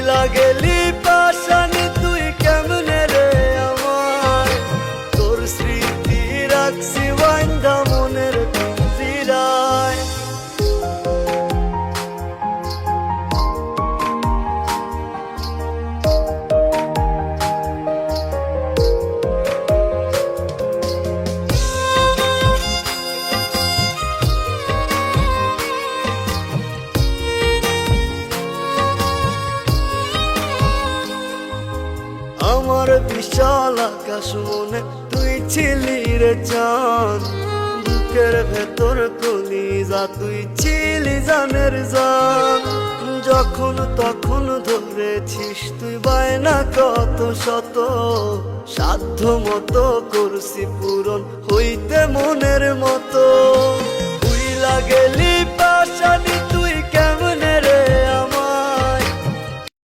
ভুইলা গেলি পাশানি তুই কেমনে রে আমার, তোর স্মৃতি রাখছি বাইন্ধা মনের পিঞ্জিরায়। আমার বিশাল আকাশ মনে তুই ছিলি রে চাঁদ, বুকের ভেতর কলিজা তুই ছিলি জানের জান। যখন তখন ধরেছিস তুই বায়না কত শত, সাধ্য মতো করছি পূরণ হইতে মনের মতো। ভুইলা গেলি পাশানি